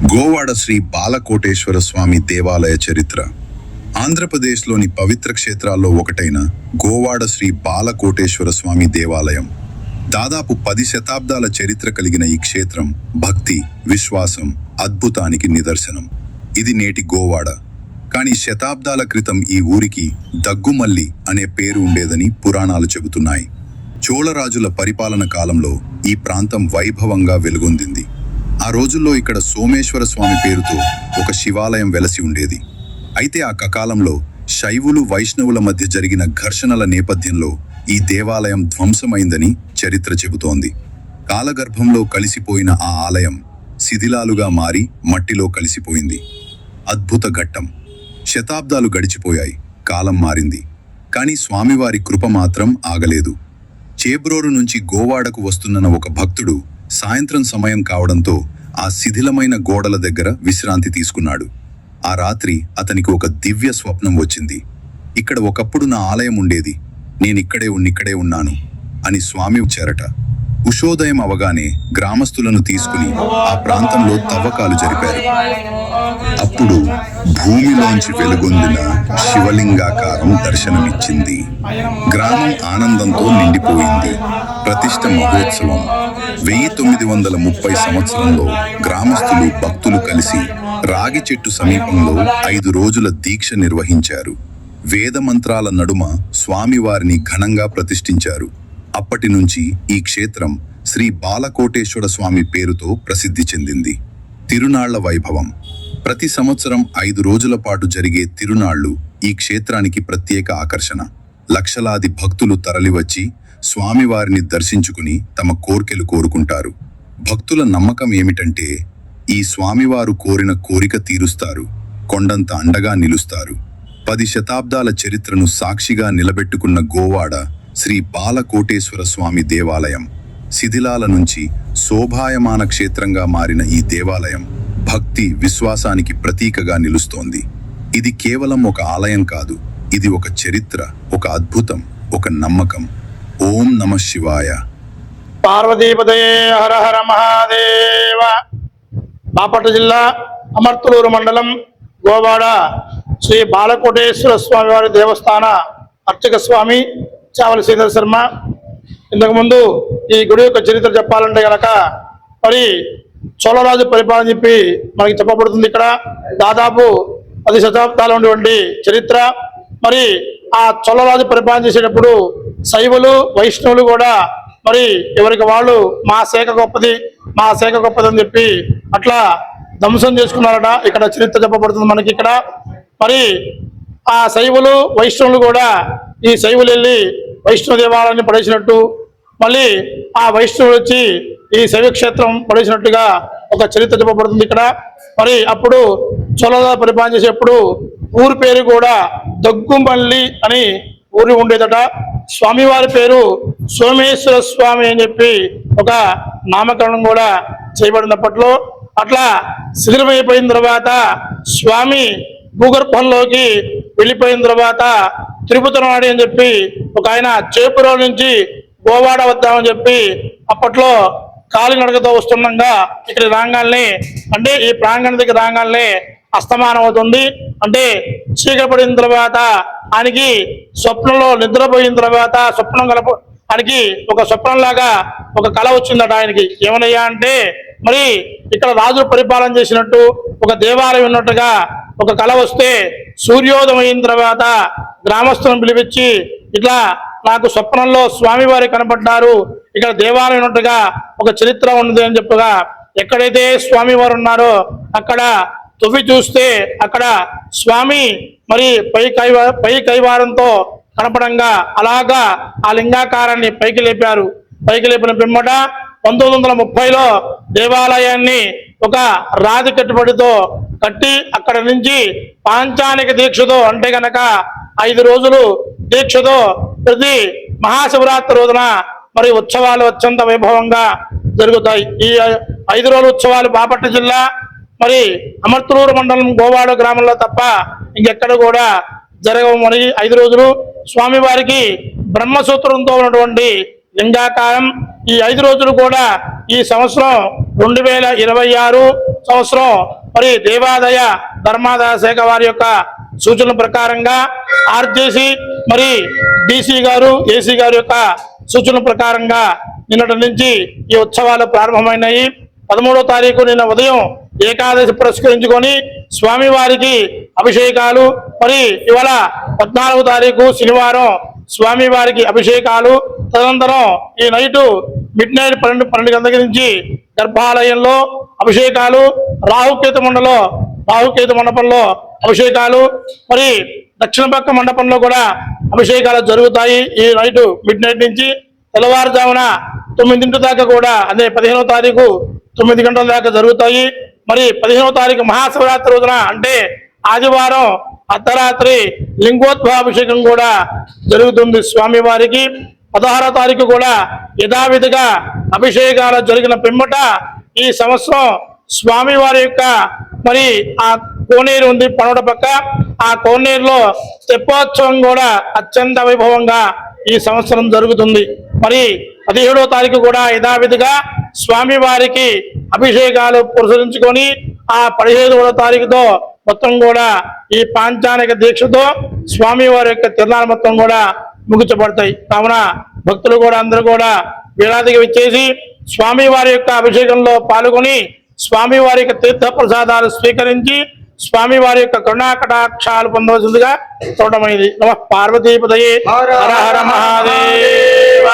గోవాడ శ్రీ బాలకోటేశ్వర స్వామి దేవాలయ చరిత్ర. ఆంధ్రప్రదేశ్లోని పవిత్ర క్షేత్రాల్లో ఒకటైన గోవాడ శ్రీ బాలకోటేశ్వర స్వామి దేవాలయం దాదాపు 10 శతాబ్దాల చరిత్ర కలిగిన ఈ క్షేత్రం భక్తి, విశ్వాసం, అద్భుతానికి నిదర్శనం. ఇది నేటి గోవాడ. కానీ శతాబ్దాల క్రితం ఈ ఊరికి దగ్గుమల్లి అనే పేరు ఉండేదని పురాణాలు చెబుతున్నాయి. చోళరాజుల పరిపాలన కాలంలో ఈ ప్రాంతం వైభవంగా వెలుగొందింది. ఆ రోజుల్లో ఇక్కడ సోమేశ్వర స్వామి పేరుతో ఒక శివాలయం వెలసి ఉండేది. అయితే ఆ కాలంలో శైవులు, వైష్ణవుల మధ్య జరిగిన ఘర్షణల నేపథ్యంలో ఈ దేవాలయం ధ్వంసమైందని చరిత్ర చెబుతోంది. కాలగర్భంలో కలిసిపోయిన ఆ ఆలయం శిథిలాలుగా మారి మట్టిలో కలిసిపోయింది. అద్భుత ఘట్టం. శతాబ్దాలు గడిచిపోయాయి, కాలం మారింది. కానీ స్వామివారి కృప మాత్రం ఆగలేదు. చేబ్రోలు నుంచి గోవాడకు వస్తున్న ఒక భక్తుడు సాయంత్రం సమయం కావడంతో ఆ శిథిలమైన గోడల దగ్గర విశ్రాంతి తీసుకున్నాడు. ఆ రాత్రి అతనికి ఒక దివ్య స్వప్నం వచ్చింది. ఇక్కడ ఒకప్పుడు నా ఆలయం ఉండేది, నేనిక్కడే ఉన్నాను అని స్వామి వచ్చారట. ఉషోదయం అవగానే గ్రామస్తులను తీసుకుని ఆ ప్రాంతంలో తవ్వకాలు జరిపారు. అప్పుడు భూమిలోంచి వెలుగొందిన శివలింగాకారం దర్శనమిచ్చింది. గ్రామం ఆనందంతో నిండిపోయింది. ప్రతిష్ఠ మహోత్సవం 1930 సంవత్సరంలో గ్రామస్తులు, భక్తులు కలిసి రాగి చెట్టు సమీపంలో 5 రోజుల దీక్ష నిర్వహించారు. వేద మంత్రాల నడుమ స్వామివారిని ఘనంగా ప్రతిష్ఠించారు. అప్పటి నుంచి ఈ క్షేత్రం శ్రీ బాలకోటేశ్వర స్వామి పేరుతో ప్రసిద్ధి చెందింది. తిరునాళ్ల వైభవం. ప్రతి సంవత్సరం 5 రోజుల పాటు జరిగే తిరునాళ్లు ఈ క్షేత్రానికి ప్రత్యేక ఆకర్షణ. లక్షలాది భక్తులు తరలివచ్చి స్వామివారిని దర్శించుకుని తమ కోర్కెలు కోరుకుంటారు. భక్తుల నమ్మకం ఏమిటంటే ఈ స్వామివారు కోరిన కోరిక తీరుస్తారు, కొండంత అండగా నిలుస్తారు. 10 శతాబ్దాల చరిత్రను సాక్షిగా నిలబెట్టుకున్న గోవాడ శ్రీ బాలకోటేశ్వర స్వామి దేవాలయం శిథిలాల నుంచి శోభాయమాన క్షేత్రంగా మారిన ఈ దేవాలయం భక్తి, విశ్వాసానికి ప్రతీకగా నిలుస్తోంది. ఇది కేవలం ఒక ఆలయం కాదు, ఇది ఒక చరిత్ర, ఒక అద్భుతం, ఒక నమ్మకం. ఓం నమః శివాయ. పార్వతీపదయే హర హర మహాదేవ. బాపట్ల జిల్లా అమర్తలూరు మండలం గోవాడ శ్రీ బాలకోటేశ్వర స్వామి వారి దేవస్థాన అర్చక స్వామి చావలి శ్రీధర్ శర్మ. ఇంతకుముందు ఈ గుడి యొక్క చరిత్ర చెప్పాలంటే కనుక మరి చోళరాజు పరిపాలన చెప్పి మనకి చెప్పబడుతుంది. ఇక్కడ దాదాపు 10 శతాబ్దాలు ఉన్నటువంటి చరిత్ర. మరి ఆ చోళరాజు పరిపాలన చేసేటప్పుడు శైవులు, వైష్ణవులు కూడా మరి ఎవరికి వాళ్ళు మా శాఖ గొప్పది అని చెప్పి అట్లా ధ్వంసం చేసుకున్నారట. ఇక్కడ చరిత్ర చెప్పబడుతుంది మనకి. ఇక్కడ మరి ఆ శైవులు, వైష్ణవులు కూడా ఈ శైవులు వెళ్ళి వైష్ణవ దేవాలయాన్ని పడేసినట్టు, మళ్ళీ ఆ వైష్ణవులు వచ్చి ఈ శైవ క్షేత్రం పడేసినట్టుగా ఒక చరిత్ర చెప్పబడుతుంది ఇక్కడ. మరి అప్పుడు చోళరాజు పరిపాలన చేసేప్పుడు ఊరి పేరు కూడా దగ్గుమల్లి అని ఊరి ఉండేదట. స్వామివారి పేరు సోమేశ్వర స్వామి అని చెప్పి ఒక నామకరణం కూడా చేయబడినప్పట్లో అట్లా శిథిలమైపోయిన తర్వాత స్వామి భూగర్భంలోకి వెళ్ళిపోయిన తర్వాత తిరుపతినాడి అని చెప్పి ఒక ఆయన చేపురం నుంచి గోవాడ వద్దామని చెప్పి అప్పట్లో కాలినడకతో వస్తుండగా ఇక్కడ రాగానే, అంటే ఈ ప్రాంగణం దగ్గర రాగానే అస్తమానం అవుతుంది. అంటే చీకపడిన తర్వాత ఆయనకి స్వప్నంలో నిద్రపోయిన తర్వాత ఆయనకి ఒక స్వప్నంలాగా ఒక కళ వచ్చిందట ఆయనకి. ఏమనయ్యా అంటే మరి ఇక్కడ రాజులు పరిపాలన చేసినట్టు ఒక దేవాలయం ఉన్నట్టుగా ఒక కళ వస్తే సూర్యోదయం అయిన తర్వాత గ్రామస్తులను పిలిపించి ఇట్లా నాకు స్వప్నంలో స్వామివారి కనపడ్డారు, ఇక్కడ దేవాలయం ఉన్నట్టుగా ఒక చరిత్ర ఉన్నది అని చెప్పగా ఎక్కడైతే స్వామివారు ఉన్నారో అక్కడ తొవ్వి చూస్తే అక్కడ స్వామి మరి పై కైవారంతో కనపడంగా అలాగా ఆ లింగాకారాన్ని పైకి లేపారు. పైకి లేపిన పిమ్మట 1930లో దేవాలయాన్ని ఒక రాతి కట్టుబడితో కట్టి అక్కడ నుంచి పాంచానిక దీక్షతో, అంటే గనక 5 రోజులు దీక్షతో ప్రతి మహాశివరాత్రి రోజున మరి ఉత్సవాలు అత్యంత వైభవంగా జరుగుతాయి. ఈ 5 రోజుల ఉత్సవాలు బాపట్ల జిల్లా మరి అమర్తలూరు మండలం గోవాడ గ్రామంలో తప్ప ఇంకెక్కడ కూడా జరగవు. మరి 5 రోజులు స్వామివారికి బ్రహ్మసూత్రంతో ఉన్నటువంటి లింగాకారం. ఈ 5 రోజులు కూడా ఈ సంవత్సరం 2026 సంవత్సరం మరి దేవాదాయ ధర్మాదాయ శాఖ వారి యొక్క సూచనల ప్రకారంగా ఆర్జేసి మరి డిసి గారు ఏసీ గారి యొక్క సూచనల ప్రకారంగా నిన్నటి నుంచి ఈ ఉత్సవాలు ప్రారంభమైనాయి. 13వ తారీఖు నిన్న ఉదయం ఏకాదశి పురస్కరించుకొని స్వామివారికి అభిషేకాలు, మరి ఇవాళ 14వ తారీఖు శనివారం స్వామివారికి అభిషేకాలు, తదనంతరం ఈ నైటు మిడ్ నైట్ 12 గంటల నుంచి గర్భాలయంలో అభిషేకాలు, రాహుకేతు మండపంలో అభిషేకాలు, మరి దక్షిణ పక్క మండపంలో కూడా అభిషేకాలు జరుగుతాయి. ఈ నైటు మిడ్ నైట్ నుంచి తెల్లవారుజామున 9 దాకా కూడా, అదే 15వ తారీఖు 9 గంటల దాకా జరుగుతాయి. మరి 15వ తారీఖు మహాశివరాత్రి రోజున అంటే ఆదివారం అర్ధరాత్రి లింగోద్భవాభిషేకం కూడా జరుగుతుంది స్వామివారికి. 16వ తారీఖు కూడా యథావిధిగా అభిషేకాలు జరిగిన పిమ్మట ఈ సంవత్సరం స్వామివారి యొక్క మరి ఆ కోనేరు ఉంది పనోడ పక్క, ఆ కోనేరులో తెప్పోత్సవం కూడా అత్యంత వైభవంగా ఈ సంవత్సరం జరుగుతుంది. మరి 17వ తారీఖు కూడా యథావిధిగా స్వామివారికి అభిషేకాలు పురస్కరించుకొని ఆ 17వ తారీఖుతో మొత్తం కూడా ఈ పాంచానిక దీక్షతో స్వామివారి యొక్క తిరునాళ్ళు మొత్తం కూడా ముగించబడతాయి. కావున భక్తులు కూడా అందరూ కూడా వేలాదిగా విచ్చేసి స్వామివారి యొక్క అభిషేకంలో పాల్గొని స్వామివారి యొక్క తీర్థ ప్రసాదాలు స్వీకరించి స్వామివారి యొక్క కరుణా కటాక్షాలు పొందవలసిందిగా చూడమైంది. నమః పార్వతీపతయే హర హర మహాదేవ.